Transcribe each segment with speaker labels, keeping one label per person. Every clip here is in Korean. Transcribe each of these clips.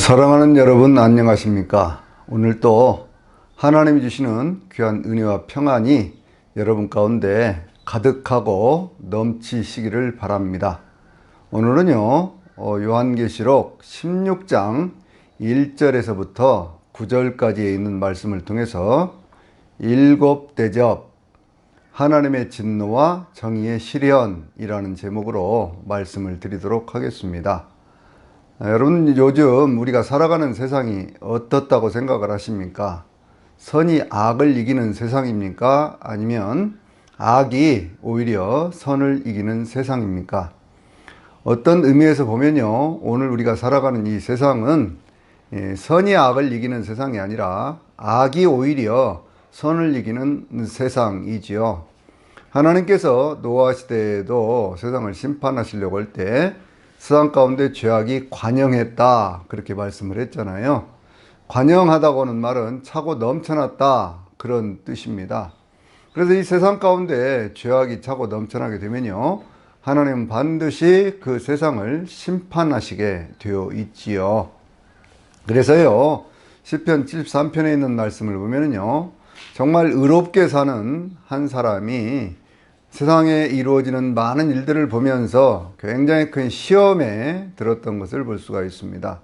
Speaker 1: 사랑하는 여러분, 안녕하십니까? 오늘 또 하나님이 주시는 귀한 은혜와 평안이 여러분 가운데 가득하고 넘치시기를 바랍니다. 오늘은요, 요한계시록 16장 1절에서부터 9절까지에 있는 말씀을 통해서 일곱 대접 하나님의 진노와 정의의 시련이라는 제목으로 말씀을 드리도록 하겠습니다. 여러분, 요즘 우리가 살아가는 세상이 어떻다고 생각을 하십니까? 선이 악을 이기는 세상입니까? 아니면 악이 오히려 선을 이기는 세상입니까? 어떤 의미에서 보면요, 오늘 우리가 살아가는 이 세상은 선이 악을 이기는 세상이 아니라 악이 오히려 선을 이기는 세상이지요. 하나님께서 노아 시대에도 세상을 심판하시려고 할 때 세상 가운데 죄악이 관영했다, 그렇게 말씀을 했잖아요. 관영하다고 하는 말은 차고 넘쳐났다, 그런 뜻입니다. 그래서 이 세상 가운데 죄악이 차고 넘쳐나게 되면요, 하나님은 반드시 그 세상을 심판하시게 되어 있지요. 그래서요, 시편 73편에 있는 말씀을 보면요, 정말 의롭게 사는 한 사람이 세상에 이루어지는 많은 일들을 보면서 굉장히 큰 시험에 들었던 것을 볼 수가 있습니다.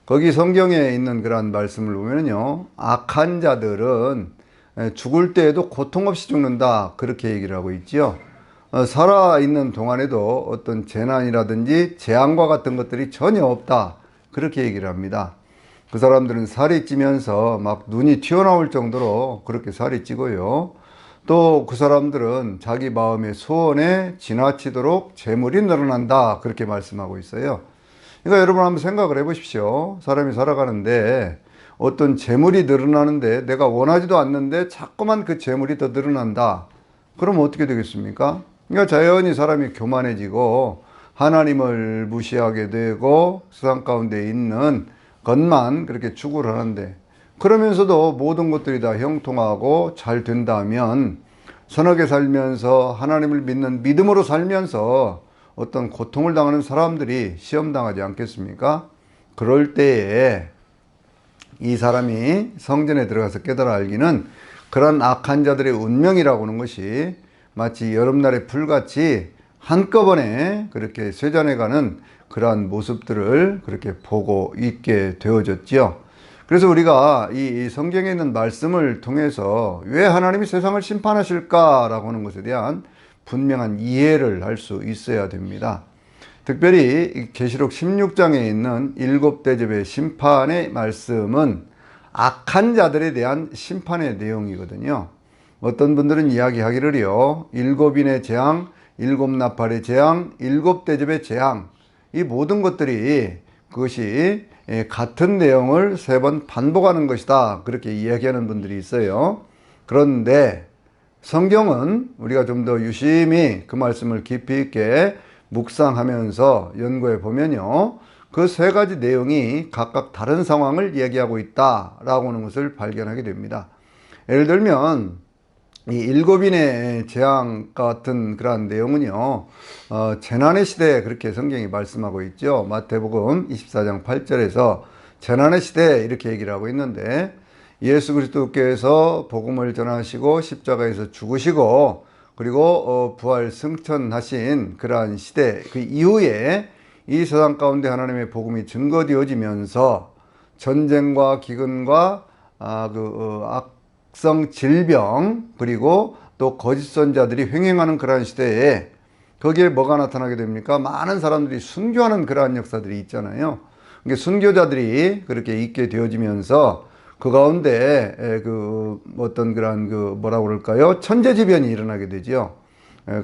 Speaker 1: 거기 성경에 있는 그러한 말씀을 보면요, 악한 자들은 죽을 때에도 고통 없이 죽는다, 그렇게 얘기를 하고 있지요. 살아있는 동안에도 어떤 재난이라든지 재앙과 같은 것들이 전혀 없다, 그렇게 얘기를 합니다. 그 사람들은 살이 찌면서 막 눈이 튀어나올 정도로 그렇게 살이 찌고요, 또 그 사람들은 자기 마음의 소원에 지나치도록 재물이 늘어난다, 그렇게 말씀하고 있어요. 그러니까 여러분 한번 생각을 해보십시오. 사람이 살아가는데 어떤 재물이 늘어나는데 내가 원하지도 않는데 자꾸만 그 재물이 더 늘어난다. 그러면 어떻게 되겠습니까? 그러니까 자연히 사람이 교만해지고 하나님을 무시하게 되고 세상 가운데 있는 것만 그렇게 추구를 하는데, 그러면서도 모든 것들이 다 형통하고 잘 된다면 선하게 살면서 하나님을 믿는 믿음으로 살면서 어떤 고통을 당하는 사람들이 시험당하지 않겠습니까? 그럴 때에 이 사람이 성전에 들어가서 깨달아 알기는 그런 악한 자들의 운명이라고 하는 것이 마치 여름날의 불같이 한꺼번에 그렇게 쇠잔해가는 그러한 모습들을 그렇게 보고 있게 되어졌지요. 그래서 우리가 이 성경에 있는 말씀을 통해서 왜 하나님이 세상을 심판하실까라고 하는 것에 대한 분명한 이해를 할 수 있어야 됩니다. 특별히 계시록 16장에 있는 일곱 대접의 심판의 말씀은 악한 자들에 대한 심판의 내용이거든요. 어떤 분들은 이야기하기를요, 일곱인의 재앙, 일곱 나팔의 재앙, 일곱 대접의 재앙, 이 모든 것들이 그것이 같은 내용을 세 번 반복하는 것이다, 그렇게 이야기하는 분들이 있어요. 그런데 성경은 우리가 좀 더 유심히 그 말씀을 깊이 있게 묵상하면서 연구해 보면요, 그 세 가지 내용이 각각 다른 상황을 얘기하고 있다라고 하는 것을 발견하게 됩니다. 예를 들면 이 일곱인의 재앙 같은 그러한 내용은요, 재난의 시대에 그렇게 성경이 말씀하고 있죠. 마태복음 24장 8절에서 재난의 시대 이렇게 얘기를 하고 있는데, 예수 그리스도께서 복음을 전하시고 십자가에서 죽으시고 그리고 부활 승천하신 그러한 시대, 그 이후에 이 세상 가운데 하나님의 복음이 증거되어지면서 전쟁과 기근과 악성 질병, 그리고 또 거짓 선자들이 횡행하는 그러한 시대에 거기에 뭐가 나타나게 됩니까? 많은 사람들이 순교하는 그러한 역사들이 있잖아요. 그러니까 순교자들이 그렇게 있게 되어지면서 그 가운데 어떤 그러한 뭐라고 그럴까요? 천재지변이 일어나게 되죠.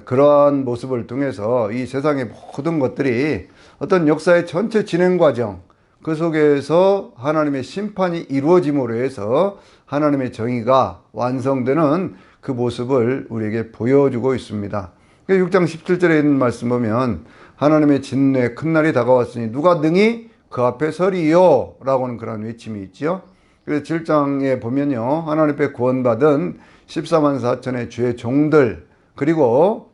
Speaker 1: 그러한 모습을 통해서 이 세상의 모든 것들이 어떤 역사의 전체 진행 과정, 그 속에서 하나님의 심판이 이루어짐으로 해서 하나님의 정의가 완성되는 그 모습을 우리에게 보여주고 있습니다. 6장 17절에 있는 말씀 보면 하나님의 진노의 큰 날이 다가왔으니 누가 능히 그 앞에 서리요? 라고 하는 그런 외침이 있죠. 그래서 7장에 보면요, 하나님 앞에 구원받은 14만 4천의 주의 종들, 그리고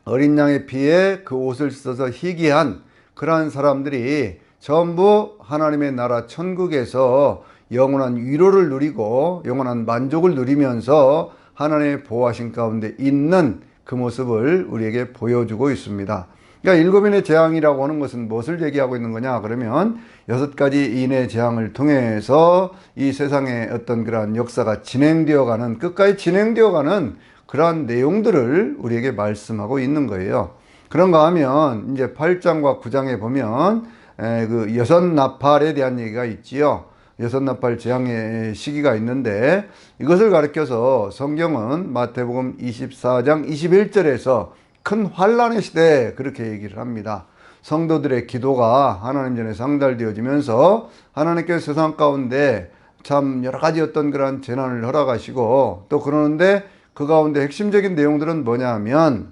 Speaker 1: 어린 양의 피에 그 옷을 씻어서 희귀한 그러한 사람들이 전부 하나님의 나라 천국에서 영원한 위로를 누리고 영원한 만족을 누리면서 하나님의 보호하신 가운데 있는 그 모습을 우리에게 보여주고 있습니다. 그러니까 일곱인의 재앙이라고 하는 것은 무엇을 얘기하고 있는 거냐 그러면 6가지 인의 재앙을 통해서 이 세상의 어떤 그러한 역사가 진행되어 가는, 끝까지 진행되어 가는 그러한 내용들을 우리에게 말씀하고 있는 거예요. 그런가 하면 이제 8장과 9장에 보면 그 여섯 나팔에 대한 얘기가 있지요. 여섯 나팔 재앙의 시기가 있는데 이것을 가리켜서 성경은 마태복음 24장 21절에서 큰 환란의 시대 그렇게 얘기를 합니다. 성도들의 기도가 하나님 전에 상달되어지면서 하나님께서 세상 가운데 참 여러 가지 어떤 그런 재난을 허락하시고 또 그러는데 그 가운데 핵심적인 내용들은 뭐냐 하면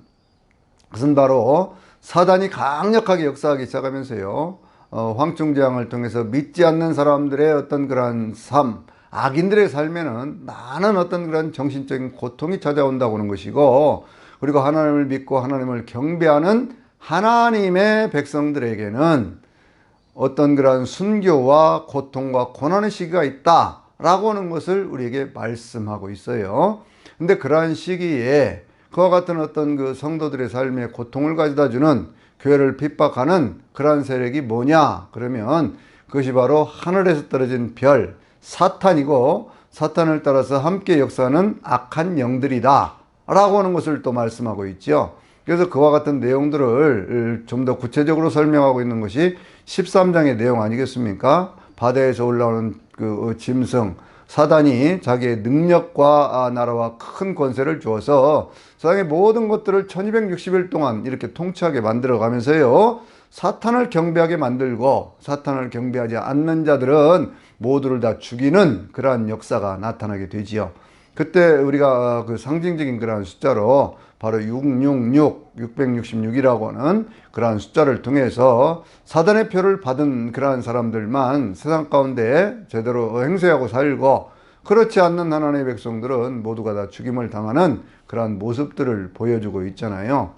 Speaker 1: 그것은 바로 사단이 강력하게 역사하기 시작하면서요. 황충재앙을 통해서 믿지 않는 사람들의 어떤 그런 삶, 악인들의 삶에는 많은 어떤 그런 정신적인 고통이 찾아온다고 하는 것이고, 그리고 하나님을 믿고 하나님을 경배하는 하나님의 백성들에게는 어떤 그런 순교와 고통과 고난의 시기가 있다라고 하는 것을 우리에게 말씀하고 있어요. 근데 그러한 시기에 그와 같은 어떤 그 성도들의 삶에 고통을 가져다 주는, 교회를 핍박하는 그러한 세력이 뭐냐 그러면 그것이 바로 하늘에서 떨어진 별 사탄이고, 사탄을 따라서 함께 역사하는 악한 영들이다 라고 하는 것을 또 말씀하고 있죠. 그래서 그와 같은 내용들을 좀 더 구체적으로 설명하고 있는 것이 13장의 내용 아니겠습니까? 바다에서 올라오는 그 짐승 사단이 자기의 능력과 나라와 큰 권세를 주어서 세상의 모든 것들을 1260일 동안 이렇게 통치하게 만들어 가면서요, 사탄을 경배하게 만들고 사탄을 경배하지 않는 자들은 모두를 다 죽이는 그러한 역사가 나타나게 되지요. 그때 우리가 그 상징적인 그러한 숫자로 바로 666, 666이라고 하는 그러한 숫자를 통해서 사단의 표를 받은 그러한 사람들만 세상 가운데 제대로 행세하고 살고, 그렇지 않는 하나님의 백성들은 모두가 다 죽임을 당하는 그러한 모습들을 보여주고 있잖아요.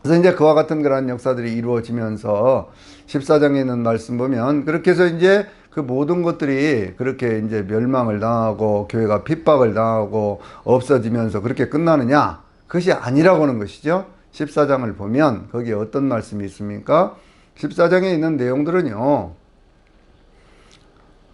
Speaker 1: 그래서 이제 그와 같은 그러한 역사들이 이루어지면서 14장에 있는 말씀 보면 그렇게 해서 이제 그 모든 것들이 그렇게 이제 멸망을 당하고 교회가 핍박을 당하고 없어지면서 그렇게 끝나느냐? 그것이 아니라고 하는 것이죠. 14장을 보면 거기에 어떤 말씀이 있습니까? 14장에 있는 내용들은요,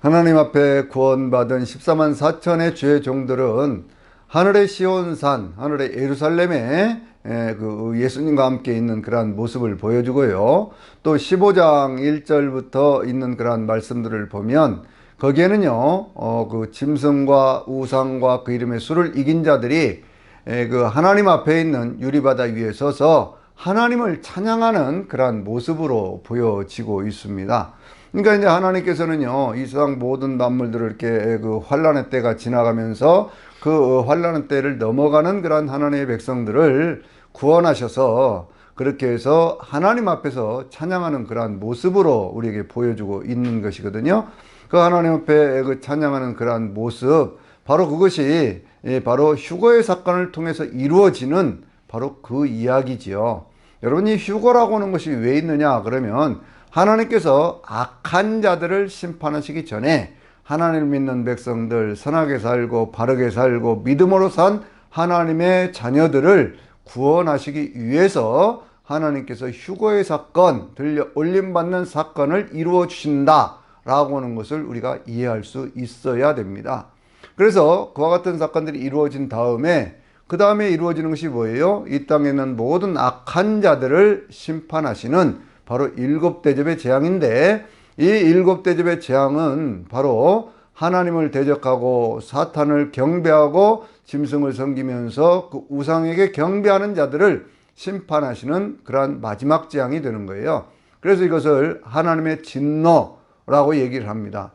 Speaker 1: 하나님 앞에 구원받은 14만 4천의 주의 종들은 하늘의 시온산, 하늘의 예루살렘에 그 예수님과 함께 있는 그러한 모습을 보여주고요. 또 15장 1절부터 있는 그러한 말씀들을 보면 거기에는요, 그 짐승과 우상과 그 이름의 수를 이긴 자들이 그 하나님 앞에 있는 유리바다 위에 서서 하나님을 찬양하는 그러한 모습으로 보여지고 있습니다. 그러니까 이제 하나님께서는요, 이 세상 모든 만물들을 이렇게 그 환란의 때가 지나가면서 그 환란의 때를 넘어가는 그런 하나님의 백성들을 구원하셔서 그렇게 해서 하나님 앞에서 찬양하는 그러한 모습으로 우리에게 보여주고 있는 것이거든요. 그 하나님 앞에 그 찬양하는 그러한 모습, 바로 그것이 바로 휴거의 사건을 통해서 이루어지는 바로 그 이야기지요. 여러분이 휴거라고 하는 것이 왜 있느냐 그러면 하나님께서 악한 자들을 심판하시기 전에 하나님을 믿는 백성들, 선하게 살고 바르게 살고 믿음으로 산 하나님의 자녀들을 구원하시기 위해서 하나님께서 휴거의 사건, 들려 올림받는 사건을 이루어 주신다 라고 하는 것을 우리가 이해할 수 있어야 됩니다. 그래서 그와 같은 사건들이 이루어진 다음에 그 다음에 이루어지는 것이 뭐예요? 이 땅에 있는 모든 악한 자들을 심판하시는 바로 일곱 대접의 재앙인데, 이 일곱 대접의 재앙은 바로 하나님을 대적하고 사탄을 경배하고 짐승을 섬기면서 그 우상에게 경배하는 자들을 심판하시는 그러한 마지막 재앙이 되는 거예요. 그래서 이것을 하나님의 진노라고 얘기를 합니다.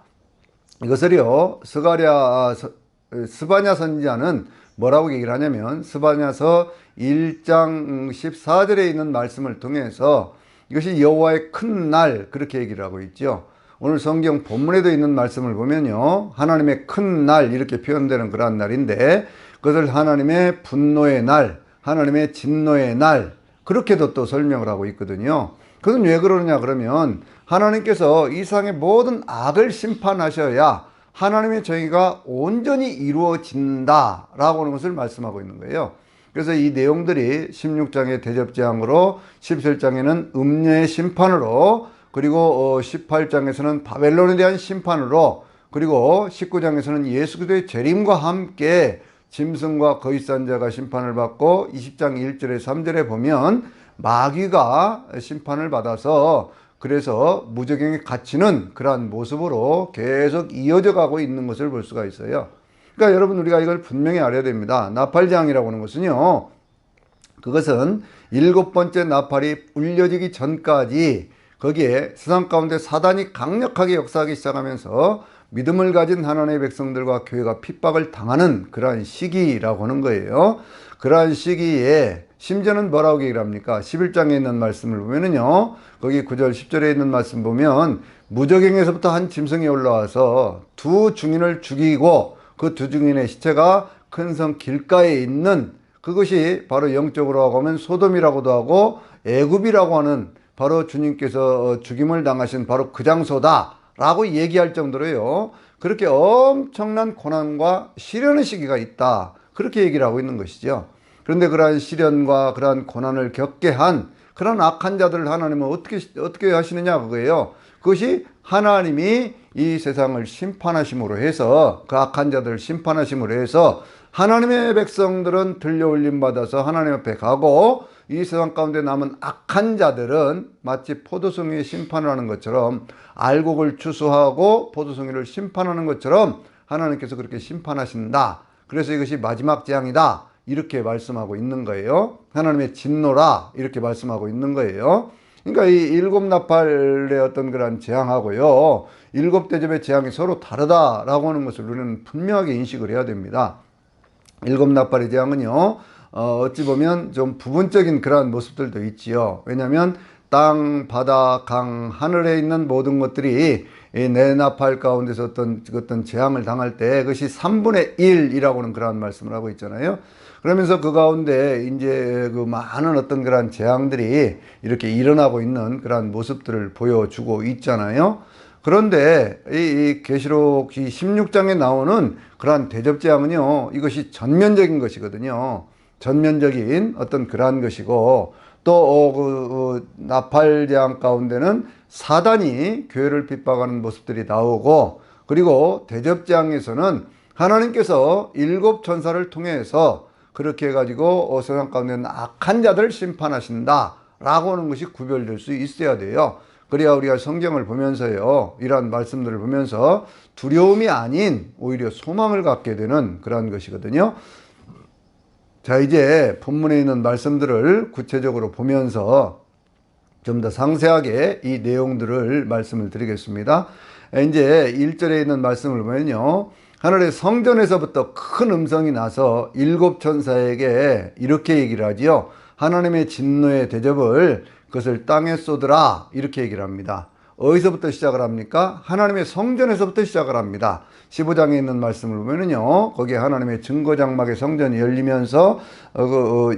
Speaker 1: 이것을요, 스바냐 선지자는 뭐라고 얘기를 하냐면 스바냐서 1장 14절에 있는 말씀을 통해서 이것이 여호와의 큰 날 그렇게 얘기를 하고 있죠. 오늘 성경 본문에도 있는 말씀을 보면요, 하나님의 큰 날 이렇게 표현되는 그러한 날인데 그것을 하나님의 분노의 날, 하나님의 진노의 날 그렇게도 또 설명을 하고 있거든요. 그건 왜 그러느냐 그러면 하나님께서 이 세상의 모든 악을 심판하셔야 하나님의 정의가 온전히 이루어진다라고 하는 것을 말씀하고 있는 거예요. 그래서 이 내용들이 16장의 대접재앙으로, 17장에는 음녀의 심판으로, 그리고 18장에서는 바벨론에 대한 심판으로, 그리고 19장에서는 예수 그리스도의 재림과 함께 짐승과 거짓산 자가 심판을 받고, 20장 1절에 3절에 보면 마귀가 심판을 받아서 그래서 무저갱에 갇히는 그러한 모습으로 계속 이어져 가고 있는 것을 볼 수가 있어요. 그러니까 여러분, 우리가 이걸 분명히 알아야 됩니다. 나팔재앙이라고 하는 것은요, 그것은 7번째 나팔이 울려지기 전까지 거기에 세상 가운데 사단이 강력하게 역사하기 시작하면서 믿음을 가진 하나님의 백성들과 교회가 핍박을 당하는 그러한 시기라고 하는 거예요. 그러한 시기에 심지어는 뭐라고 얘기를 합니까? 11장에 있는 말씀을 보면은요, 거기 9절 10절에 있는 말씀 보면 무저갱에서부터 한 짐승이 올라와서 두 증인을 죽이고 그 두 증인의 시체가 큰 성 길가에 있는, 그것이 바로 영적으로 하면 소돔이라고도 하고 애굽이라고 하는, 바로 주님께서 죽임을 당하신 바로 그 장소다 라고 얘기할 정도로요, 그렇게 엄청난 고난과 시련의 시기가 있다, 그렇게 얘기를 하고 있는 것이죠. 그런데 그러한 시련과 그러한 고난을 겪게 한 그런 악한 자들을 하나님은 어떻게 하시느냐, 그거예요. 그것이 하나님이 이 세상을 심판하심으로 해서, 그 악한 자들을 심판하심으로 해서 하나님의 백성들은 들려올림 받아서 하나님 앞에 가고, 이 세상 가운데 남은 악한 자들은 마치 포도송이의 심판을 하는 것처럼, 알곡을 추수하고 포도송이를 심판하는 것처럼 하나님께서 그렇게 심판하신다. 그래서 이것이 마지막 재앙이다, 이렇게 말씀하고 있는 거예요. 하나님의 진노라, 이렇게 말씀하고 있는 거예요. 그러니까 이 일곱 나팔의 어떤 그런 재앙하고요, 일곱 대접의 재앙이 서로 다르다라고 하는 것을 우리는 분명하게 인식을 해야 됩니다. 일곱 나팔의 재앙은요, 어찌 보면 좀 부분적인 그러한 모습들도 있지요. 왜냐하면 땅, 바다, 강, 하늘에 있는 모든 것들이 이 네 나팔 가운데서 어떤 재앙을 당할 때 그것이 3분의 1이라고 하는 그러한 말씀을 하고 있잖아요. 그러면서 그 가운데 이제 그 많은 어떤 그러한 재앙들이 이렇게 일어나고 있는 그러한 모습들을 보여주고 있잖아요. 그런데 이 계시록 이 16장에 나오는 그러한 대접재앙은요, 이것이 전면적인 것이거든요. 전면적인 어떤 그러한 것이고, 또 나팔재앙 가운데는 사단이 교회를 핍박하는 모습들이 나오고, 그리고 대접재앙에서는 하나님께서 일곱 천사를 통해서 그렇게 해가지고 세상 가운데 있는 악한 자들을 심판하신다 라고 하는 것이 구별될 수 있어야 돼요. 그래야 우리가 성경을 보면서요, 이러한 말씀들을 보면서 두려움이 아닌 오히려 소망을 갖게 되는 그런 것이거든요. 자, 이제 본문에 있는 말씀들을 구체적으로 보면서 좀 더 상세하게 이 내용들을 말씀을 드리겠습니다. 이제 1절에 있는 말씀을 보면요, 하늘의 성전에서부터 큰 음성이 나서 일곱 천사에게 이렇게 얘기를 하지요. 하나님의 진노의 대접을 그것을 땅에 쏟으라, 이렇게 얘기를 합니다. 어디서부터 시작을 합니까? 하나님의 성전에서부터 시작을 합니다. 15장에 있는 말씀을 보면은요, 거기에 하나님의 증거장막의 성전이 열리면서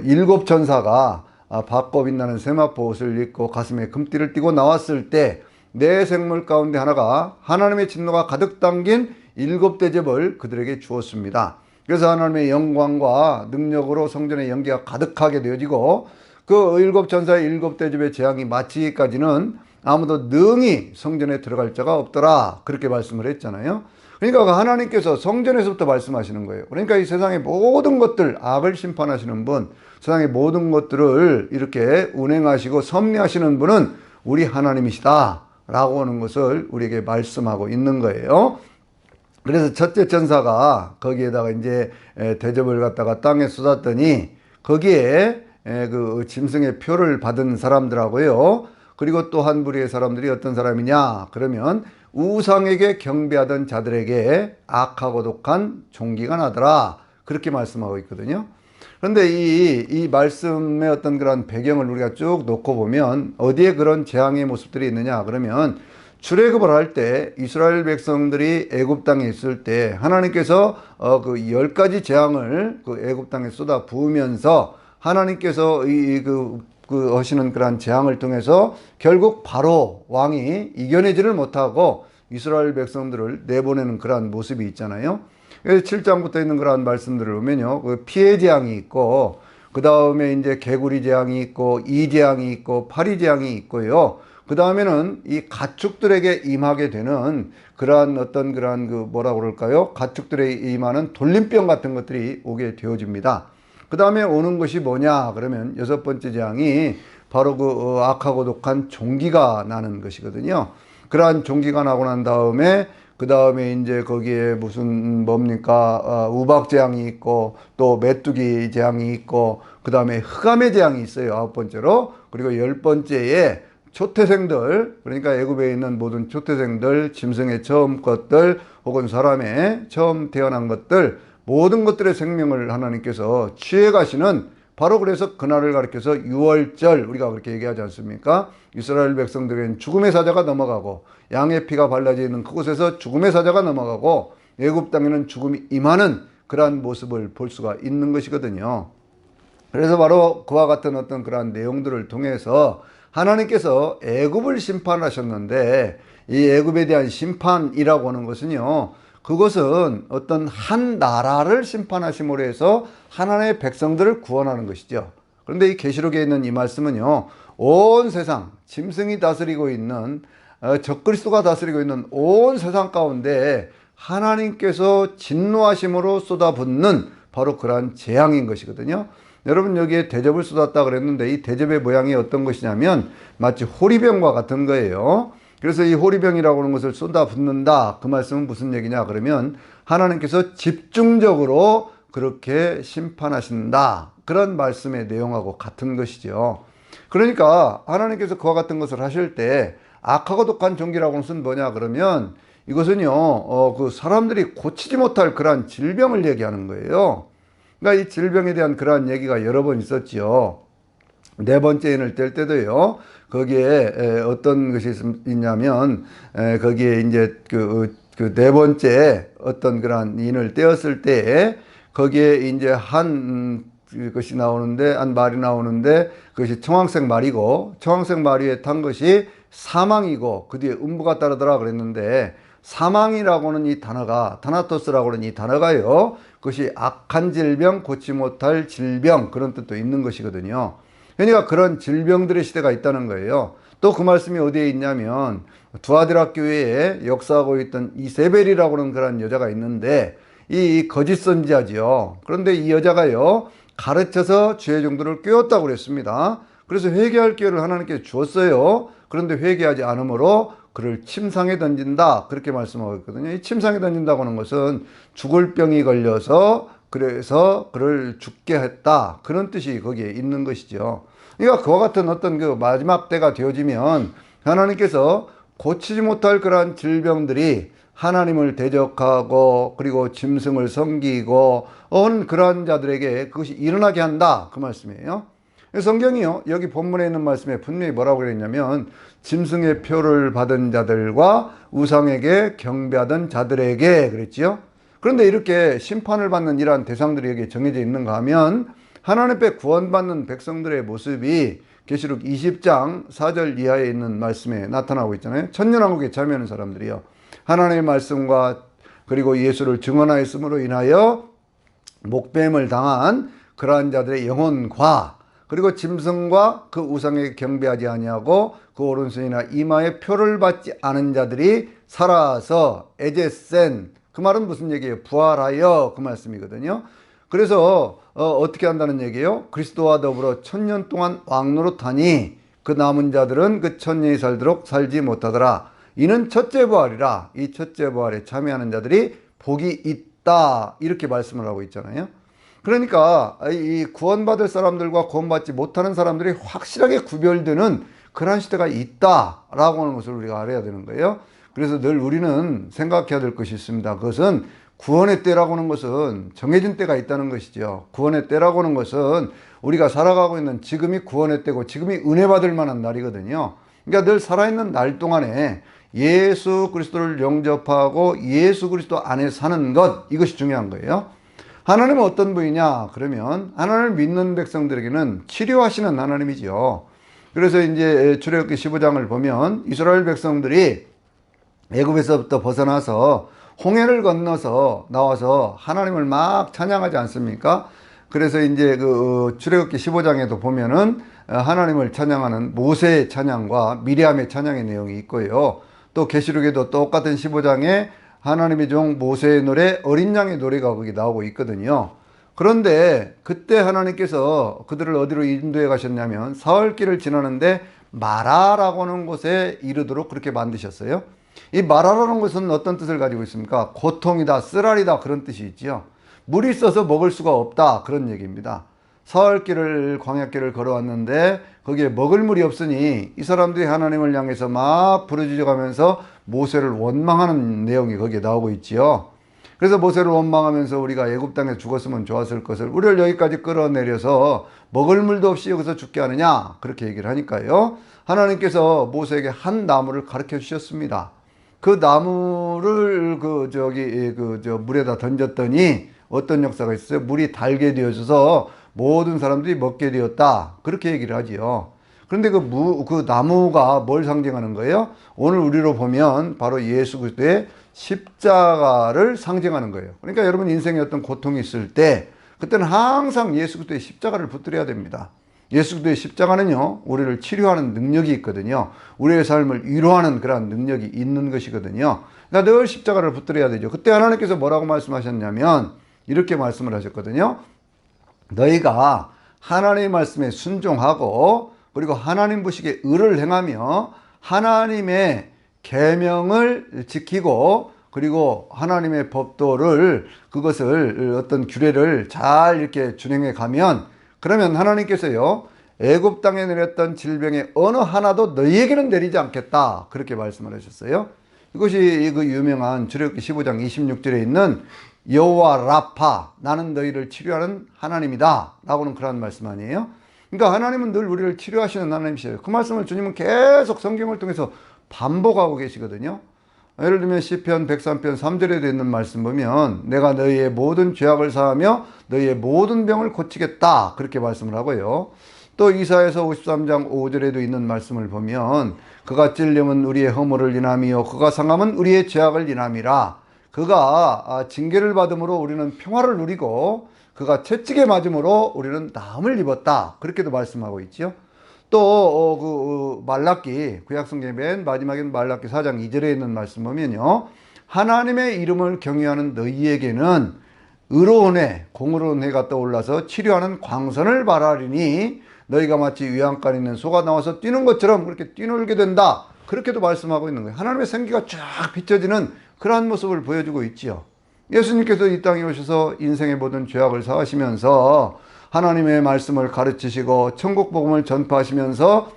Speaker 1: 일곱 천사가 밝고 빛나는 세마포 옷을 입고 가슴에 금띠를 띠고 나왔을 때 네 생물 가운데 하나가 하나님의 진노가 가득 담긴 일곱 대접을 그들에게 주었습니다. 그래서 하나님의 영광과 능력으로 성전의 연기가 가득하게 되어지고, 그 일곱 천사의 일곱 대접의 재앙이 마치기까지는 아무도 능히 성전에 들어갈 자가 없더라, 그렇게 말씀을 했잖아요. 그러니까 하나님께서 성전에서부터 말씀하시는 거예요. 그러니까 이 세상의 모든 것들, 악을 심판하시는 분, 세상의 모든 것들을 이렇게 운행하시고 섭리하시는 분은 우리 하나님이시다 라고 하는 것을 우리에게 말씀하고 있는 거예요. 그래서 첫째 천사가 거기에다가 이제 대접을 갖다가 땅에 쏟았더니 거기에 그 짐승의 표를 받은 사람들하고요, 그리고 또 한 부류의 사람들이 어떤 사람이냐 그러면 우상에게 경배하던 자들에게 악하고 독한 종기가 나더라, 그렇게 말씀하고 있거든요. 그런데 이 말씀의 어떤 그런 배경을 우리가 쭉 놓고 보면 어디에 그런 재앙의 모습들이 있느냐 그러면, 출애굽을 할 때 이스라엘 백성들이 애굽 땅에 있을 때 하나님께서 그 10가지 재앙을 그 애굽 땅에 쏟아 부으면서 하나님께서 그 하시는 그러한 재앙을 통해서 결국 바로 왕이 이겨내지를 못하고 이스라엘 백성들을 내보내는 그러한 모습이 있잖아요. 그래서 7장부터 있는 그러한 말씀들을 보면요, 그 피해 재앙이 있고, 그 다음에 이제 개구리 재앙이 있고, 이 재앙이 있고, 파리 재앙이 있고요. 그 다음에는 이 가축들에게 임하게 되는 그러한 어떤 그러한 그 뭐라고 그럴까요? 가축들에게 임하는 돌림병 같은 것들이 오게 되어집니다. 그 다음에 오는 것이 뭐냐 그러면 여섯 번째 재앙이 바로 그 악하고 독한 종기가 나는 것이거든요. 그러한 종기가 나고 난 다음에 그 다음에 이제 거기에 무슨 뭡니까 우박 재앙이 있고 또 메뚜기 재앙이 있고 그 다음에 흑암의 재앙이 있어요. 아홉 번째로. 그리고 열 번째에 초태생들, 그러니까 애굽에 있는 모든 초태생들, 짐승의 처음 것들 혹은 사람의 처음 태어난 것들, 모든 것들의 생명을 하나님께서 취해 가시는, 바로 그래서 그날을 가리켜서 유월절, 우리가 그렇게 얘기하지 않습니까? 이스라엘 백성들에게는 죽음의 사자가 넘어가고 양의 피가 발라져 있는 그곳에서 죽음의 사자가 넘어가고 애굽 땅에는 죽음이 임하는 그러한 모습을 볼 수가 있는 것이거든요. 그래서 바로 그와 같은 어떤 그러한 내용들을 통해서 하나님께서 애굽을 심판하셨는데, 이 애굽에 대한 심판이라고 하는 것은요, 그것은 어떤 한 나라를 심판하심으로 해서 하나님의 백성들을 구원하는 것이죠. 그런데 이 계시록에 있는 이 말씀은요, 온 세상, 짐승이 다스리고 있는 적그리스도가 다스리고 있는 온 세상 가운데 하나님께서 진노하심으로 쏟아붓는 바로 그러한 재앙인 것이거든요. 여러분, 여기에 대접을 쏟았다 그랬는데 이 대접의 모양이 어떤 것이냐면 마치 호리병과 같은 거예요. 그래서 이 호리병이라고 하는 것을 쏟아붓는다, 그 말씀은 무슨 얘기냐 그러면 하나님께서 집중적으로 그렇게 심판하신다, 그런 말씀의 내용하고 같은 것이죠. 그러니까 하나님께서 그와 같은 것을 하실 때 악하고 독한 종기라고 하는 것은 뭐냐 그러면 이것은요 그 사람들이 고치지 못할 그러한 질병을 얘기하는 거예요. 그러니까 이 질병에 대한 그러한 얘기가 여러 번 있었죠. 네 번째 인을 뗄 때도요, 거기에 어떤 것이 있냐면 거기에 이제 그 네 번째 어떤 그러한 인을 떼었을 때 거기에 이제 한 것이 나오는데, 한 말이 나오는데 그것이 청황색 말이고, 청황색 말 위에 탄 것이 사망이고 그 뒤에 음부가 따르더라 그랬는데, 사망이라고는 이 단어가, 타나토스라고 하는 이 단어가요, 그것이 악한 질병, 고치 못할 질병, 그런 뜻도 있는 것이거든요. 그러니까 그런 질병들의 시대가 있다는 거예요. 또 그 말씀이 어디에 있냐면 두아디라 교회에 역사하고 있던 이세벨이라고 하는 그런 여자가 있는데, 이 거짓 선지자지요. 그런데 이 여자가요, 가르쳐서 죄의 정도를 꿰었다고 그랬습니다. 그래서 회개할 기회를 하나님께 주었어요. 그런데 회개하지 않으므로 그를 침상에 던진다, 그렇게 말씀하고 있거든요. 이 침상에 던진다고 하는 것은 죽을 병이 걸려서 그래서 그를 죽게 했다, 그런 뜻이 거기에 있는 것이죠. 그러니까 그와 같은 어떤 그 마지막 때가 되어지면 하나님께서 고치지 못할 그러한 질병들이 하나님을 대적하고 그리고 짐승을 섬기고 온 그러한 자들에게 그것이 일어나게 한다, 그 말씀이에요. 성경이요, 여기 본문에 있는 말씀에 분명히 뭐라고 그랬냐면 짐승의 표를 받은 자들과 우상에게 경배하던 자들에게 그랬지요. 그런데 이렇게 심판을 받는 이러한 대상들이 여기에 정해져 있는가 하면 하나님 앞에 구원받는 백성들의 모습이 계시록 20장 4절 이하에 있는 말씀에 나타나고 있잖아요. 천년왕국에 참여하는 사람들이요, 하나님의 말씀과 그리고 예수를 증언하였음으로 인하여 목뱀을 당한 그러한 자들의 영혼과 그리고 짐승과 그 우상에 경배하지 아니하고 그 오른손이나 이마에 표를 받지 않은 자들이 살아서 에제센, 그 말은 무슨 얘기예요? 부활하여, 그 말씀이거든요. 그래서 어떻게 한다는 얘기예요? 그리스도와 더불어 1000년 동안 왕노릇하니 그 남은 자들은 그 1000년이 살도록 살지 못하더라. 이는 첫째 부활이라. 이 첫째 부활에 참여하는 자들이 복이 있다, 이렇게 말씀을 하고 있잖아요. 그러니까 이 구원받을 사람들과 구원받지 못하는 사람들이 확실하게 구별되는 그런 시대가 있다라고 하는 것을 우리가 알아야 되는 거예요. 그래서 늘 우리는 생각해야 될 것이 있습니다. 그것은 구원의 때라고 하는 것은 정해진 때가 있다는 것이죠. 구원의 때라고 하는 것은 우리가 살아가고 있는 지금이 구원의 때고 지금이 은혜 받을 만한 날이거든요. 그러니까 늘 살아있는 날 동안에 예수 그리스도를 영접하고 예수 그리스도 안에 사는 것, 이것이 중요한 거예요. 하나님은 어떤 분이냐? 그러면 하나님을 믿는 백성들에게는 치료하시는 하나님이죠. 그래서 이제 출애굽기 15장을 보면 이스라엘 백성들이 애굽에서부터 벗어나서 홍해를 건너서 나와서 하나님을 막 찬양하지 않습니까? 그래서 이제 그 출애굽기 15장에도 보면은 하나님을 찬양하는 모세의 찬양과 미리암의 찬양의 내용이 있고요. 또 계시록에도 똑같은 15장에 하나님의 종 모세의 노래, 어린 양의 노래가 거기 나오고 있거든요. 그런데 그때 하나님께서 그들을 어디로 인도해 가셨냐면 사흘길을 지나는데 마라라고 하는 곳에 이르도록 그렇게 만드셨어요. 이 마라라는 것은 어떤 뜻을 가지고 있습니까? 고통이다, 쓰라리다, 그런 뜻이 있지요. 물이 있어서 먹을 수가 없다, 그런 얘기입니다. 사흘길을, 광야길을 걸어왔는데 거기에 먹을 물이 없으니 이 사람들이 하나님을 향해서 막 부르짖어가면서 모세를 원망하는 내용이 거기에 나오고 있지요. 그래서 모세를 원망하면서 우리가 애굽 땅에 죽었으면 좋았을 것을 우리를 여기까지 끌어내려서 먹을 물도 없이 여기서 죽게 하느냐, 그렇게 얘기를 하니까요. 하나님께서 모세에게 한 나무를 가르쳐 주셨습니다. 그 나무를 물에다 던졌더니 어떤 역사가 있어요? 물이 달게 되어져서 모든 사람들이 먹게 되었다, 그렇게 얘기를 하지요. 그런데 그 나무가 뭘 상징하는 거예요? 오늘 우리로 보면 바로 예수 그리스도의 십자가를 상징하는 거예요. 그러니까 여러분 인생에 어떤 고통이 있을 때 그때는 항상 예수 그리스도의 십자가를 붙들어야 됩니다. 예수 그리스도의 십자가는요, 우리를 치료하는 능력이 있거든요. 우리의 삶을 위로하는 그러한 능력이 있는 것이거든요. 그러니까 늘 십자가를 붙들어야 되죠. 그때 하나님께서 뭐라고 말씀하셨냐면 이렇게 말씀을 하셨거든요. 너희가 하나님의 말씀에 순종하고 그리고 하나님 보시기에 의를 행하며 하나님의 계명을 지키고 그리고 하나님의 법도를, 그것을 어떤 규례를 잘 이렇게 준행해 가면, 그러면 하나님께서요 애굽 땅에 내렸던 질병의 어느 하나도 너희에게는 내리지 않겠다, 그렇게 말씀을 하셨어요. 이것이 그 유명한 출애굽기 15장 26절에 있는 여호와 라파, 나는 너희를 치료하는 하나님이다 라고는 그런 말씀 아니에요? 그러니까 하나님은 늘 우리를 치료하시는 하나님이세요. 그 말씀을 주님은 계속 성경을 통해서 반복하고 계시거든요. 예를 들면 시편 103편 3절에 있는 말씀 보면 내가 너희의 모든 죄악을 사하며 너희의 모든 병을 고치겠다, 그렇게 말씀을 하고요. 또 이사야서 53장 5절에도 있는 말씀을 보면 그가 찔림은 우리의 허물을 인함이요 그가 상함은 우리의 죄악을 인함이라. 그가 징계를 받음으로 우리는 평화를 누리고 그가 채찍에 맞음으로 우리는 나음을 입었다, 그렇게도 말씀하고 있지요. 또 말라기, 구약성경의 맨 마지막인 말라기 4장 2절에 있는 말씀 보면요, 하나님의 이름을 경외하는 너희에게는 의로운 해, 공의로운 해가 떠올라서 치료하는 광선을 발하리니 너희가 마치 위안간 있는 소가 나와서 뛰는 것처럼 그렇게 뛰놀게 된다, 그렇게도 말씀하고 있는 거예요. 하나님의 생기가 쫙 비춰지는 그러한 모습을 보여주고 있지요. 예수님께서 이 땅에 오셔서 인생의 모든 죄악을 사하시면서 하나님의 말씀을 가르치시고 천국 복음을 전파하시면서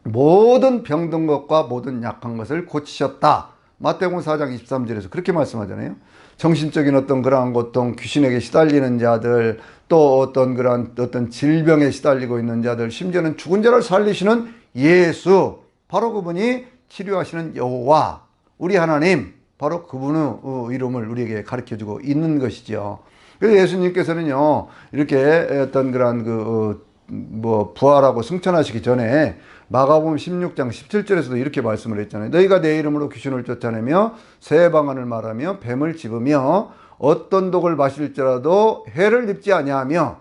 Speaker 1: 모든 병든 것과 모든 약한 것을 고치셨다. 마태복음 4장 23절에서 그렇게 말씀하잖아요. 정신적인 어떤 그러한 고통, 귀신에게 시달리는 자들, 또 어떤 질병에 시달리고 있는 자들, 심지어는 죽은 자를 살리시는 예수, 바로 그분이 치료하시는 여호와, 우리 하나님, 바로 그분의 이름을 우리에게 가르쳐주고 있는 것이죠. 그래서 예수님께서는요, 이렇게 어떤 그런 부활하고 승천하시기 전에 마가복음 16장 17절에서도 이렇게 말씀을 했잖아요. 너희가 내 이름으로 귀신을 쫓아내며 새 방언을 말하며 뱀을 집으며 어떤 독을 마실지라도 해를 입지 아니하며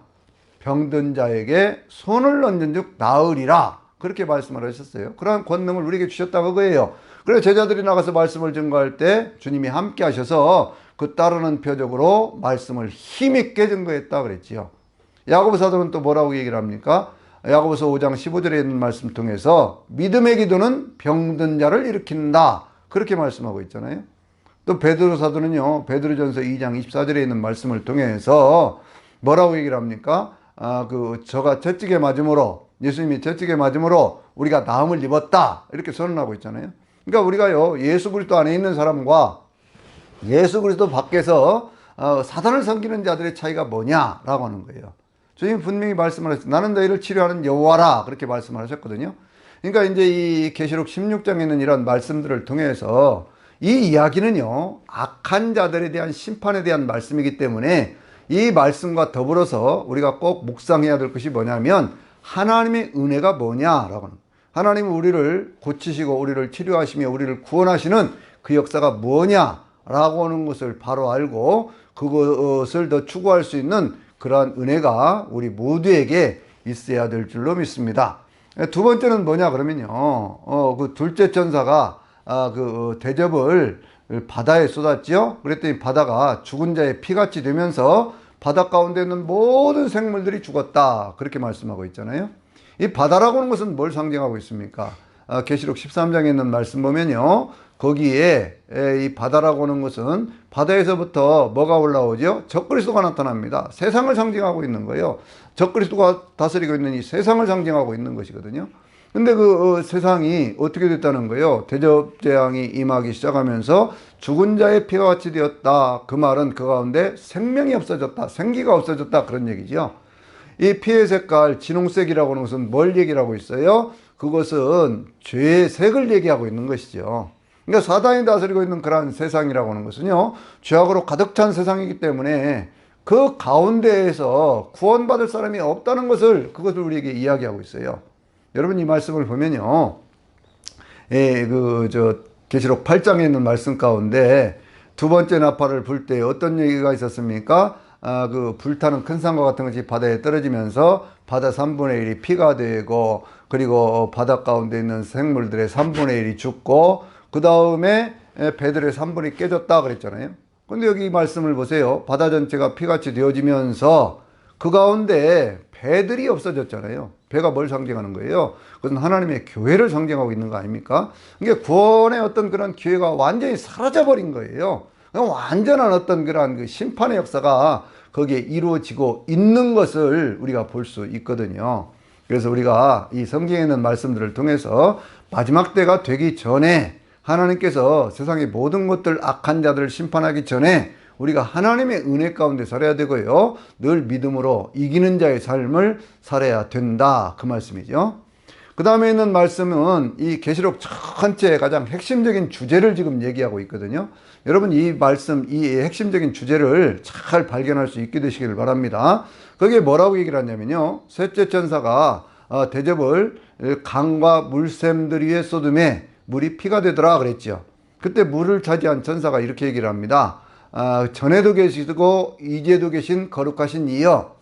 Speaker 1: 병든 자에게 손을 얹은즉 나으리라, 그렇게 말씀을 하셨어요. 그러한 권능을 우리에게 주셨다 그거예요. 그래서 제자들이 나가서 말씀을 증거할 때 주님이 함께 하셔서 그 따르는 표적으로 말씀을 힘있게 증거했다 그랬지요. 야고보 사도는 또 뭐라고 얘기를 합니까? 야고보서 5장 15절에 있는 말씀 통해서 믿음의 기도는 병든 자를 일으킨다, 그렇게 말씀하고 있잖아요. 또 베드로 사도는요, 베드로전서 2장 24절에 있는 말씀을 통해서 뭐라고 얘기를 합니까? 저가 채찍에 맞음으로, 예수님이 채찍에 맞음으로 우리가 나음을 입었다, 이렇게 선언하고 있잖아요. 그러니까 우리가요, 예수 그리스도 안에 있는 사람과 예수 그리스도 밖에서 사단을 섬기는 자들의 차이가 뭐냐라고 하는 거예요. 주님이 분명히 말씀을 하셨어요. 나는 너희를 치료하는 여호와라, 그렇게 말씀을 하셨거든요. 그러니까 이제 이 계시록 16장에 있는 이런 말씀들을 통해서 이 이야기는요, 악한 자들에 대한 심판에 대한 말씀이기 때문에 이 말씀과 더불어서 우리가 꼭 묵상해야 될 것이 뭐냐면 하나님의 은혜가 뭐냐라고 하는, 하나님은 우리를 고치시고 우리를 치료하시며 우리를 구원하시는 그 역사가 뭐냐라고 하는 것을 바로 알고 그것을 더 추구할 수 있는 그러한 은혜가 우리 모두에게 있어야 될 줄로 믿습니다. 두 번째는 뭐냐 그러면요, 그 둘째 천사가 그 대접을 바다에 쏟았죠. 그랬더니 바다가 죽은 자의 피같이 되면서 바다 가운데 있는 모든 생물들이 죽었다, 그렇게 말씀하고 있잖아요. 이 바다라고 하는 것은 뭘 상징하고 있습니까? 계시록 13장에 있는 말씀 보면요, 거기에 이 바다라고 하는 것은 바다에서부터 뭐가 올라오죠? 적그리스도가 나타납니다. 세상을 상징하고 있는 거예요. 적그리스도가 다스리고 있는 이 세상을 상징하고 있는 것이거든요. 근데 그 세상이 어떻게 됐다는 거예요? 대접재앙이 임하기 시작하면서 죽은 자의 피가 같이 되었다. 그 말은 그 가운데 생명이 없어졌다, 생기가 없어졌다, 그런 얘기죠. 이 피의 색깔 진홍색이라고 하는 것은 뭘 얘기하고 있어요? 그것은 죄의 색을 얘기하고 있는 것이죠. 그러니까 사단이 다스리고 있는 그러한 세상이라고 하는 것은요, 죄악으로 가득 찬 세상이기 때문에 그 가운데에서 구원받을 사람이 없다는 것을, 그것을 우리에게 이야기하고 있어요. 여러분, 이 말씀을 보면요, 계시록 8장에 있는 말씀 가운데 두 번째 나팔을 불 때 어떤 얘기가 있었습니까? 그 불타는 큰 산과 같은 것이 바다에 떨어지면서 바다 3분의 1이 피가 되고, 그리고 바다 가운데 있는 생물들의 3분의 1이 죽고, 그 다음에 배들의 3분이 깨졌다 그랬잖아요. 근데 여기 말씀을 보세요. 바다 전체가 피같이 되어지면서 그 가운데 배들이 없어졌잖아요. 배가 뭘 상징하는 거예요? 그것은 하나님의 교회를 상징하고 있는 거 아닙니까? 이게 구원의 어떤 그런 기회가 완전히 사라져버린 거예요. 완전한 어떤 그런 그 심판의 역사가 거기에 이루어지고 있는 것을 우리가 볼 수 있거든요. 그래서 우리가 이 성경에 있는 말씀들을 통해서 마지막 때가 되기 전에 하나님께서 세상의 모든 것들, 악한 자들을 심판하기 전에 우리가 하나님의 은혜 가운데 살아야 되고요, 늘 믿음으로 이기는 자의 삶을 살아야 된다, 그 말씀이죠. 그 다음에 있는 말씀은 이 계시록 전체의 가장 핵심적인 주제를 지금 얘기하고 있거든요. 여러분, 이 말씀, 이 핵심적인 주제를 잘 발견할 수 있게 되시기를 바랍니다. 거기에 뭐라고 얘기를 하냐면요, 셋째 천사가 대접을 강과 물샘들 위에 쏟음에 물이 피가 되더라 그랬죠. 그때 물을 차지한 천사가 이렇게 얘기를 합니다. 전에도 계시고 이제도 계신 거룩하신 이여,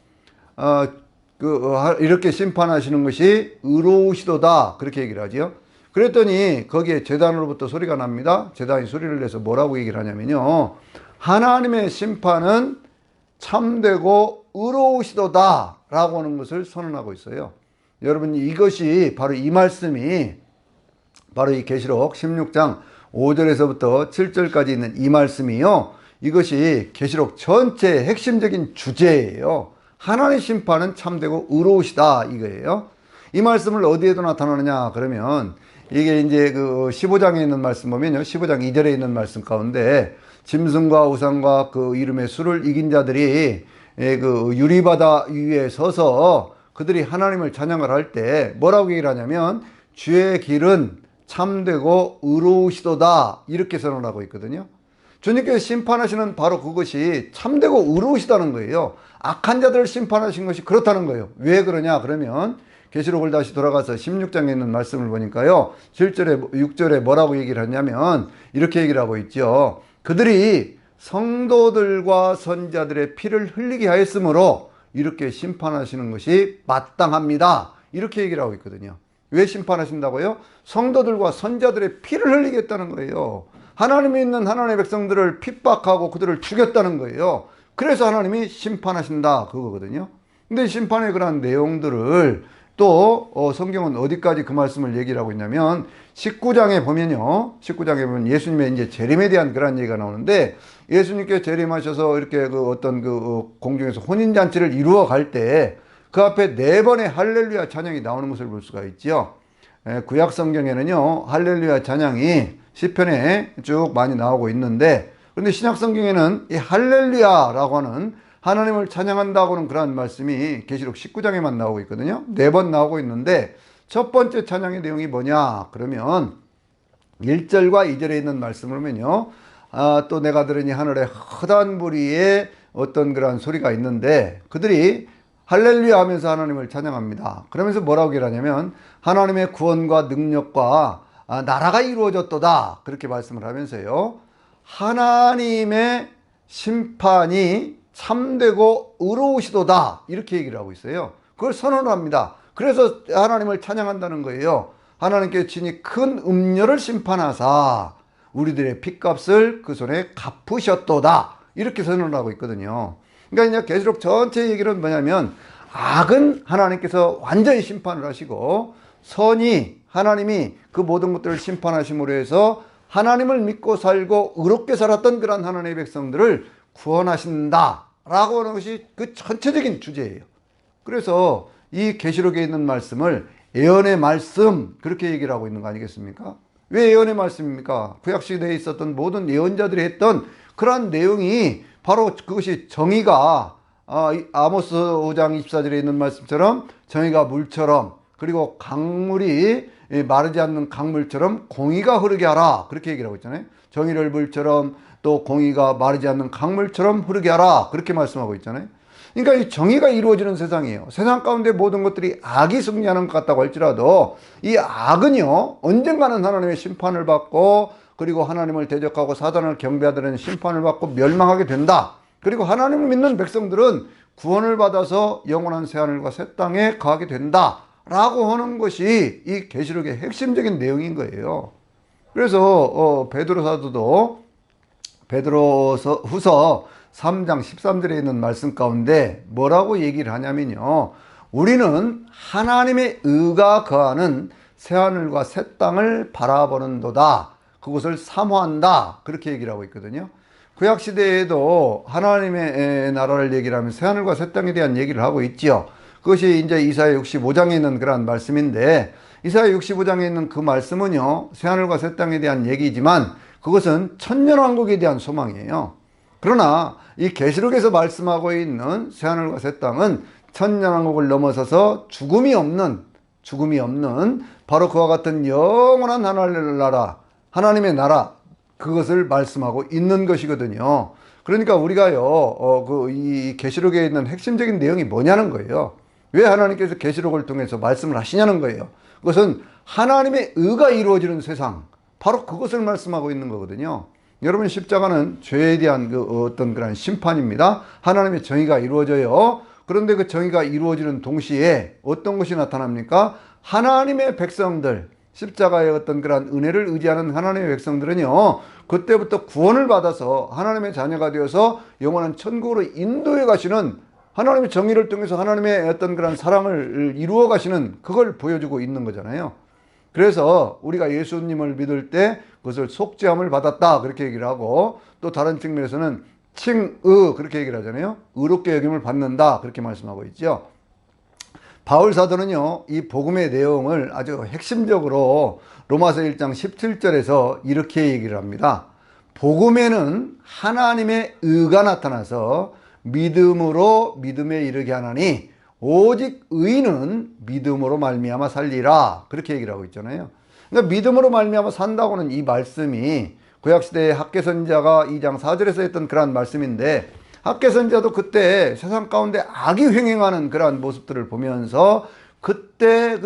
Speaker 1: 이렇게 심판하시는 것이 의로우시도다, 그렇게 얘기를 하죠. 그랬더니 거기에 제단으로부터 소리가 납니다. 제단이 소리를 내서 뭐라고 얘기를 하냐면요, 하나님의 심판은 참되고 의로우시도다 라고 하는 것을 선언하고 있어요. 여러분, 이것이 바로 이 말씀이 바로 이 계시록 16장 5절에서부터 7절까지 있는 이 말씀이요, 이것이 계시록 전체의 핵심적인 주제예요. 하나님의 심판은 참되고 의로우시다, 이거예요. 이 말씀을 어디에도 나타나느냐 그러면 이게 이제 그 15장에 있는 말씀 보면요, 15장 2절에 있는 말씀 가운데 짐승과 우상과 그 이름의 수를 이긴 자들이 그 유리바다 위에 서서 그들이 하나님을 찬양을 할 때 뭐라고 얘기를 하냐면 주의 길은 참되고 의로우시도다, 이렇게 선언하고 있거든요. 주님께서 심판하시는 바로 그것이 참되고 의로우시다는 거예요. 악한 자들을 심판하신 것이 그렇다는 거예요. 왜 그러냐 그러면 계시록을 다시 돌아가서 16장에 있는 말씀을 보니까요, 7절에 6절에 뭐라고 얘기를 하냐면 이렇게 얘기를 하고 있죠. 그들이 성도들과 선자들의 피를 흘리게 하였으므로 이렇게 심판하시는 것이 마땅합니다, 이렇게 얘기를 하고 있거든요. 왜 심판하신다고요? 성도들과 선자들의 피를 흘리겠다는 거예요. 하나님이 있는 하나님의 백성들을 핍박하고 그들을 죽였다는 거예요. 그래서 하나님이 심판하신다, 그거거든요. 근데 심판의 그런 내용들을 또 성경은 어디까지 그 말씀을 얘기를 하고 있냐면 19장에 보면요, 19장에 보면 예수님의 이제 재림에 대한 그런 얘기가 나오는데, 예수님께 재림하셔서 이렇게 그 어떤 그 공중에서 혼인잔치를 이루어 갈 때 그 앞에 4번의 할렐루야 찬양이 나오는 것을 볼 수가 있죠. 구약 성경에는요, 할렐루야 찬양이 시편에 쭉 많이 나오고 있는데, 그런데 신약 성경에는 이 할렐루야라고 하는 하나님을 찬양한다고는 그런 말씀이 계시록 19장에만 나오고 있거든요. 4번 나오고 있는데 첫 번째 찬양의 내용이 뭐냐 그러면 1절과 2절에 있는 말씀을 보면요, 또 내가 들으니 하늘에 허다한 무리의 어떤 그런 소리가 있는데 그들이 할렐루야 하면서 하나님을 찬양합니다. 그러면서 뭐라고 얘기하냐면 하나님의 구원과 능력과 나라가 이루어졌도다 그렇게 말씀을 하면서요, 하나님의 심판이 참되고 의로우시도다 이렇게 얘기를 하고 있어요. 그걸 선언합니다. 그래서 하나님을 찬양한다는 거예요. 하나님께 친히 큰 음료를 심판하사 우리들의 핏값을 그 손에 갚으셨도다 이렇게 선언을 하고 있거든요. 그러니까 이제 계시록 전체 얘기는 뭐냐면 악은 하나님께서 완전히 심판을 하시고 선이 하나님이 그 모든 것들을 심판하심으로 해서 하나님을 믿고 살고 의롭게 살았던 그런 하나님의 백성들을 구원하신다라고 하는 것이 그 전체적인 주제예요. 그래서 이 계시록에 있는 말씀을 예언의 말씀 그렇게 얘기를 하고 있는 거 아니겠습니까? 왜 예언의 말씀입니까? 구약시대에 있었던 모든 예언자들이 했던 그러한 내용이 바로 그것이 정의가 아모스 5장 24절에 있는 말씀처럼 정의가 물처럼 그리고 강물이 마르지 않는 강물처럼 공의가 흐르게 하라 그렇게 얘기를 하고 있잖아요. 정의를 물처럼 또 공의가 마르지 않는 강물처럼 흐르게 하라 그렇게 말씀하고 있잖아요. 그러니까 이 정의가 이루어지는 세상이에요. 세상 가운데 모든 것들이 악이 승리하는 것 같다고 할지라도 이 악은요 언젠가는 하나님의 심판을 받고 그리고 하나님을 대적하고 사단을 경배하는 심판을 받고 멸망하게 된다. 그리고 하나님을 믿는 백성들은 구원을 받아서 영원한 새하늘과 새 땅에 거하게 된다 라고 하는 것이 이 계시록의 핵심적인 내용인 거예요. 그래서 베드로 사도도 베드로서 후서 3장 13절에 있는 말씀 가운데 뭐라고 얘기를 하냐면요, 우리는 하나님의 의가 거하는 새하늘과 새 땅을 바라보는도다, 그것을 사모한다 그렇게 얘기를 하고 있거든요. 구약시대에도 하나님의 나라를 얘기를 하면 새하늘과 새 땅에 대한 얘기를 하고 있지요. 그것이 이제 이사야 65장에 있는 그런 말씀인데, 이사야 65장에 있는 그 말씀은요 새하늘과 새 땅에 대한 얘기지만 그것은 천년왕국에 대한 소망이에요. 그러나 이 계시록에서 말씀하고 있는 새하늘과 새 땅은 천년왕국을 넘어서서 죽음이 없는 바로 그와 같은 영원한 하나님의 나라, 하나님의 나라, 그것을 말씀하고 있는 것이거든요. 그러니까 우리가요 이 계시록에 있는 핵심적인 내용이 뭐냐는 거예요. 왜 하나님께서 계시록을 통해서 말씀을 하시냐는 거예요. 그것은 하나님의 의가 이루어지는 세상, 바로 그것을 말씀하고 있는 거거든요. 여러분, 십자가는 죄에 대한 그 어떤 그런 심판입니다. 하나님의 정의가 이루어져요. 그런데 그 정의가 이루어지는 동시에 어떤 것이 나타납니까? 하나님의 백성들, 십자가의 어떤 그런 은혜를 의지하는 하나님의 백성들은요 그때부터 구원을 받아서 하나님의 자녀가 되어서 영원한 천국으로 인도해 가시는, 하나님의 정의를 통해서 하나님의 어떤 그런 사랑을 이루어 가시는, 그걸 보여주고 있는 거잖아요. 그래서 우리가 예수님을 믿을 때 그것을 속죄함을 받았다 그렇게 얘기를 하고, 또 다른 측면에서는 칭의 그렇게 얘기를 하잖아요. 의롭게 여김을 받는다 그렇게 말씀하고 있죠. 바울 사도는요 이 복음의 내용을 아주 핵심적으로 로마서 1장 17절에서 이렇게 얘기를 합니다. 복음에는 하나님의 의가 나타나서 믿음으로 믿음에 이르게 하나니 오직 의인은 믿음으로 말미암아 살리라 그렇게 얘기를 하고 있잖아요. 그러니까 믿음으로 말미암아 산다고는 이 말씀이 구약시대의 학개 선지자가 2장 4절에서 했던 그러한 말씀인데, 학개 선지자도 그때 세상 가운데 악이 횡행하는 그러한 모습들을 보면서 그때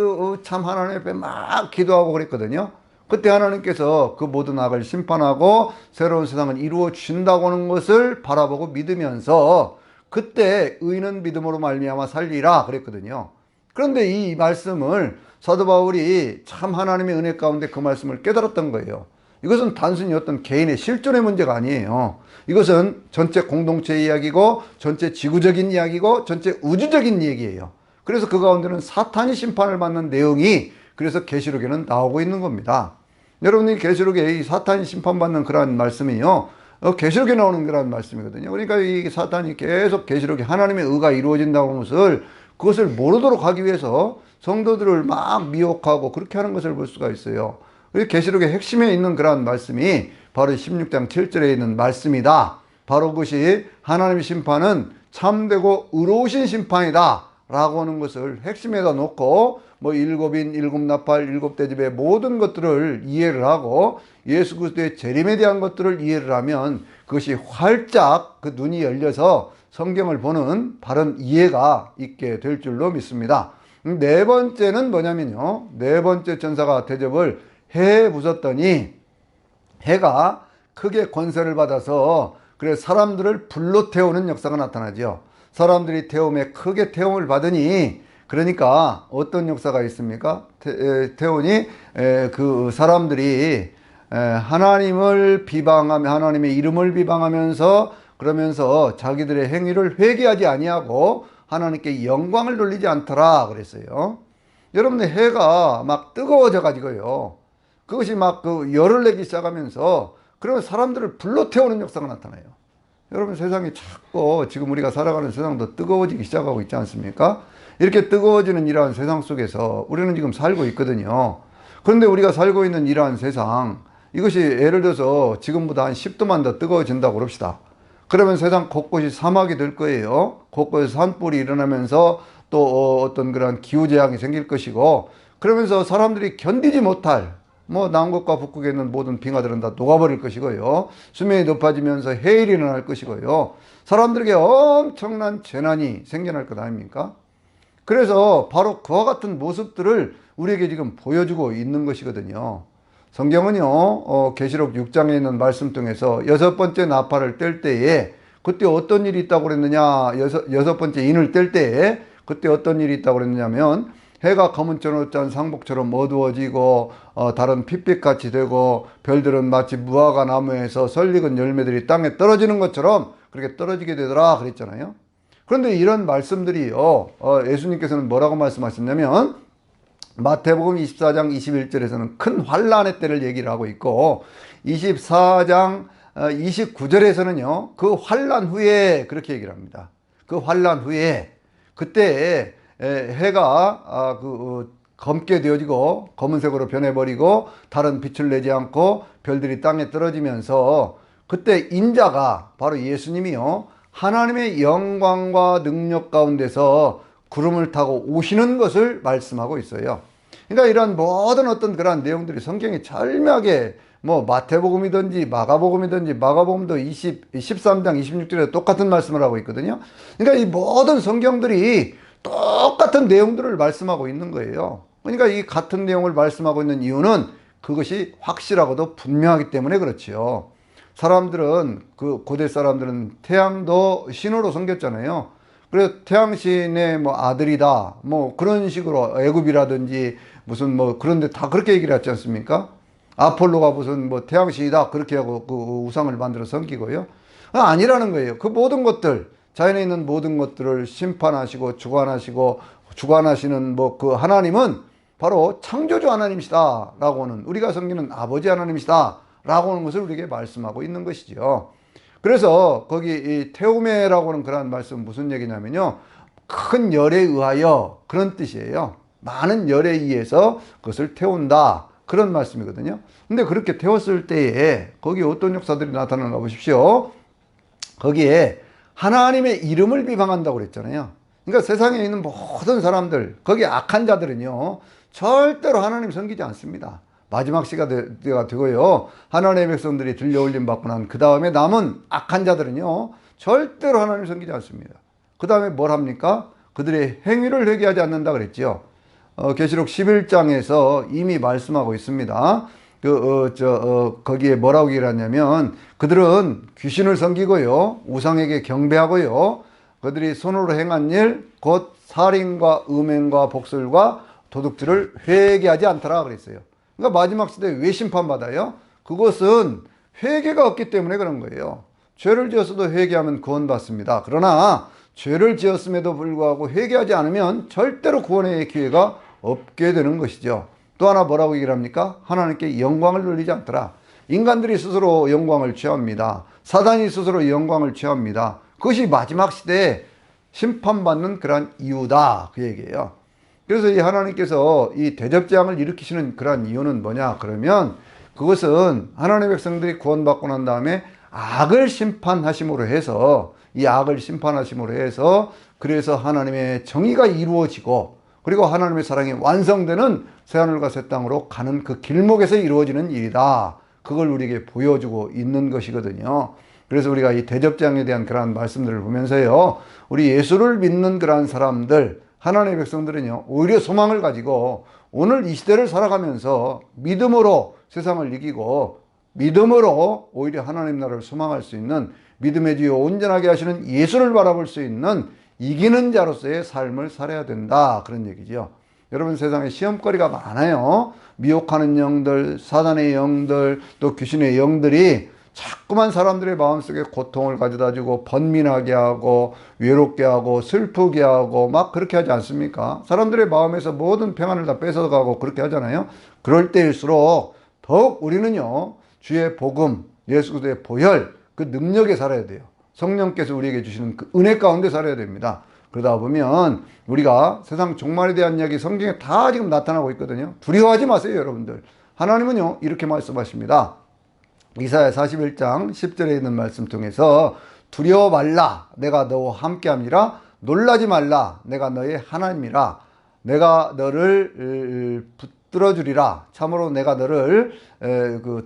Speaker 1: 참 하나님 앞에 막 기도하고 그랬거든요. 그때 하나님께서 그 모든 악을 심판하고 새로운 세상을 이루어 주신다고 하는 것을 바라보고 믿으면서 그때 의인은 믿음으로 말미암아 살리라 그랬거든요. 그런데 이 말씀을 사도 바울이 참 하나님의 은혜 가운데 그 말씀을 깨달았던 거예요. 이것은 단순히 어떤 개인의 실존의 문제가 아니에요. 이것은 전체 공동체의 이야기고 전체 지구적인 이야기고 전체 우주적인 얘기예요. 그래서 그 가운데는 사탄이 심판을 받는 내용이 그래서 계시록에는 나오고 있는 겁니다. 여러분이 계시록에 이 사탄이 심판받는 그러한 말씀이요 계시록에 나오는 그런 말씀이거든요. 그러니까 이 사탄이 계속 계시록에 하나님의 의가 이루어진다고 하는 것을, 그것을 모르도록 하기 위해서 성도들을 막 미혹하고 그렇게 하는 것을 볼 수가 있어요. 계시록의 핵심에 있는 그러한 말씀이 바로 16장 7절에 있는 말씀이다. 바로 그것이 하나님의 심판은 참되고 의로우신 심판이다 라고 하는 것을 핵심에다 놓고 뭐 일곱인, 일곱나팔, 일곱대접의 모든 것들을 이해를 하고 예수 그리스도의 재림에 대한 것들을 이해를 하면 그것이 활짝 그 눈이 열려서 성경을 보는 바른 이해가 있게 될 줄로 믿습니다. 네 번째는 뭐냐면요, 네 번째 천사가 대접을 해에 부쉈더니 해가 크게 권세를 받아서 그래 사람들을 불로 태우는 역사가 나타나죠. 사람들이 태움에 크게 태움을 받으니 그러니까 어떤 역사가 있습니까? 태우니 그 사람들이 하나님을 비방하며 하나님의 이름을 비방하면서 그러면서 자기들의 행위를 회개하지 아니하고 하나님께 영광을 돌리지 않더라 그랬어요. 여러분들 해가 막 뜨거워져 가지고요, 그것이 막 그 열을 내기 시작하면서 그러면 사람들을 불로 태우는 역사가 나타나요. 여러분 세상이 자꾸 지금 우리가 살아가는 세상도 뜨거워지기 시작하고 있지 않습니까? 이렇게 뜨거워지는 이러한 세상 속에서 우리는 지금 살고 있거든요. 그런데 우리가 살고 있는 이러한 세상, 이것이 예를 들어서 지금보다 한 10도만 더 뜨거워진다고 그럽시다. 그러면 세상 곳곳이 사막이 될 거예요. 곳곳에 산불이 일어나면서 또 어떤 그런 기후재앙이 생길 것이고, 그러면서 사람들이 견디지 못할 뭐 남극과 북극에 있는 모든 빙하들은 다 녹아버릴 것이고요. 수면이 높아지면서 해일이 일어날 것이고요. 사람들에게 엄청난 재난이 생겨날 것 아닙니까? 그래서 바로 그와 같은 모습들을 우리에게 지금 보여주고 있는 것이거든요. 성경은요, 계시록 6장에 있는 말씀 통해서 여섯 번째 나팔을 뗄 때에 그때 어떤 일이 있다고 그랬느냐, 여섯 번째 인을 뗄 때에 그때 어떤 일이 있다고 그랬느냐면 해가 검은처럼 짠 상복처럼 어두워지고 다른 핏빛같이 되고 별들은 마치 무화과 나무에서 설익은 열매들이 땅에 떨어지는 것처럼 그렇게 떨어지게 되더라 그랬잖아요. 그런데 이런 말씀들이요, 예수님께서는 뭐라고 말씀하셨냐면 마태복음 24장 21절에서는 큰 환란의 때를 얘기를 하고 있고 24장 29절에서는요 그 환란 후에 그렇게 얘기를 합니다. 그 환란 후에 그때 해가 검게 되어지고 검은색으로 변해버리고 다른 빛을 내지 않고 별들이 땅에 떨어지면서 그때 인자가 바로 예수님이요 하나님의 영광과 능력 가운데서 구름을 타고 오시는 것을 말씀하고 있어요. 그러니까 이런 모든 어떤 그런 내용들이 성경에 절묘하게 뭐 마태복음이든지 마가복음이든지 마가복음도 13장 26절에 똑같은 말씀을 하고 있거든요. 그러니까 이 모든 성경들이 똑같은 내용들을 말씀하고 있는 거예요. 그러니까 이 같은 내용을 말씀하고 있는 이유는 그것이 확실하고도 분명하기 때문에 그렇지요. 사람들은 그 고대 사람들은 태양도 신으로 섬겼잖아요. 그래서 태양신의 뭐 아들이다 뭐 그런 식으로 애굽이라든지 무슨 뭐 그런데 다 그렇게 얘기를 하지 않습니까? 아폴로가 무슨 뭐 태양신이다 그렇게 하고 그 우상을 만들어 섬기고요. 아니라는 거예요. 그 모든 것들 자연에 있는 모든 것들을 심판하시고 주관하시는 뭐 그 하나님은 바로 창조주 하나님이시다 라고 하는, 우리가 섬기는 아버지 하나님이시다 라고 하는 것을 우리에게 말씀하고 있는 것이죠. 그래서 거기 이 태우메라고 하는 그런 말씀은 무슨 얘기냐면요, 큰 열에 의하여 그런 뜻이에요. 많은 열에 의해서 그것을 태운다 그런 말씀이거든요. 근데 그렇게 태웠을 때에 거기 어떤 역사들이 나타나는가 보십시오. 거기에 하나님의 이름을 비방한다고 그랬잖아요. 그러니까 세상에 있는 모든 사람들, 거기 악한 자들은요 절대로 하나님 섬기지 않습니다. 마지막 시대가 되고요 하나님의 백성들이 들려올림 받고 난 그 다음에 남은 악한 자들은요 절대로 하나님 섬기지 않습니다. 그 다음에 뭘 합니까? 그들의 행위를 회개하지 않는다 그랬죠. 계시록 11장에서 이미 말씀하고 있습니다. 거기에 뭐라고 얘기를 하냐면 그들은 귀신을 섬기고요 우상에게 경배하고요 그들이 손으로 행한 일 곧 살인과 음행과 복술과 도둑질을 회개하지 않더라 그랬어요. 그러니까 마지막 시대에 왜 심판받아요? 그것은 회개가 없기 때문에 그런 거예요. 죄를 지었어도 회개하면 구원받습니다. 그러나 죄를 지었음에도 불구하고 회개하지 않으면 절대로 구원의 기회가 없게 되는 것이죠. 또 하나 뭐라고 얘기를 합니까? 하나님께 영광을 돌리지 않더라. 인간들이 스스로 영광을 취합니다. 사단이 스스로 영광을 취합니다. 그것이 마지막 시대에 심판받는 그러한 이유다 그 얘기예요. 그래서 이 하나님께서 이 대접재앙을 일으키시는 그러한 이유는 뭐냐 그러면 그것은 하나님의 백성들이 구원받고 난 다음에 악을 심판하심으로 해서 이 악을 심판하심으로 해서 그래서 하나님의 정의가 이루어지고 그리고 하나님의 사랑이 완성되는 새하늘과 새 땅으로 가는 그 길목에서 이루어지는 일이다. 그걸 우리에게 보여주고 있는 것이거든요. 그래서 우리가 이 대접장에 대한 그러한 말씀들을 보면서요, 우리 예수를 믿는 그러한 사람들, 하나님의 백성들은요, 오히려 소망을 가지고 오늘 이 시대를 살아가면서 믿음으로 세상을 이기고 믿음으로 오히려 하나님 나라를 소망할 수 있는 믿음의 주요 온전하게 하시는 예수를 바라볼 수 있는 이기는 자로서의 삶을 살아야 된다. 그런 얘기죠. 여러분, 세상에 시험거리가 많아요. 미혹하는 영들, 사단의 영들, 또 귀신의 영들이 자꾸만 사람들의 마음속에 고통을 가져다 주고 번민하게 하고 외롭게 하고 슬프게 하고 막 그렇게 하지 않습니까? 사람들의 마음에서 모든 평안을 다 뺏어가고 그렇게 하잖아요. 그럴 때일수록 더욱 우리는요, 주의 복음, 예수 그리스도의 보혈, 그 능력에 살아야 돼요. 성령께서 우리에게 주시는 그 은혜 가운데 살아야 됩니다. 그러다 보면 우리가 세상 종말에 대한 이야기 성경에 다 지금 나타나고 있거든요. 두려워하지 마세요, 여러분들. 하나님은요, 이렇게 말씀하십니다. 이사야 41장 10절에 있는 말씀 통해서 두려워 말라, 내가 너와 함께함이라. 놀라지 말라, 내가 너의 하나님이라. 내가 너를 붙들어주리라. 참으로 내가 너를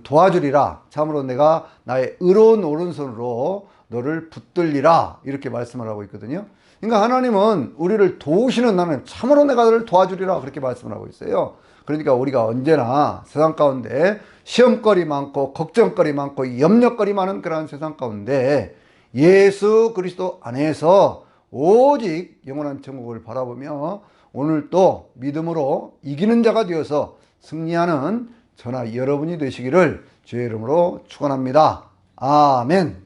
Speaker 1: 도와주리라. 참으로 내가 나의 의로운 오른손으로 너를 붙들리라. 이렇게 말씀을 하고 있거든요. 그러니까 하나님은 우리를 도우시는 하나님, 참으로 내가 너를 도와주리라. 그렇게 말씀을 하고 있어요. 그러니까 우리가 언제나 세상 가운데 시험거리 많고 걱정거리 많고 염려거리 많은 그러한 세상 가운데 예수 그리스도 안에서 오직 영원한 천국을 바라보며 오늘 또 믿음으로 이기는 자가 되어서 승리하는 저나 여러분이 되시기를 주의 이름으로 축원합니다. 아멘.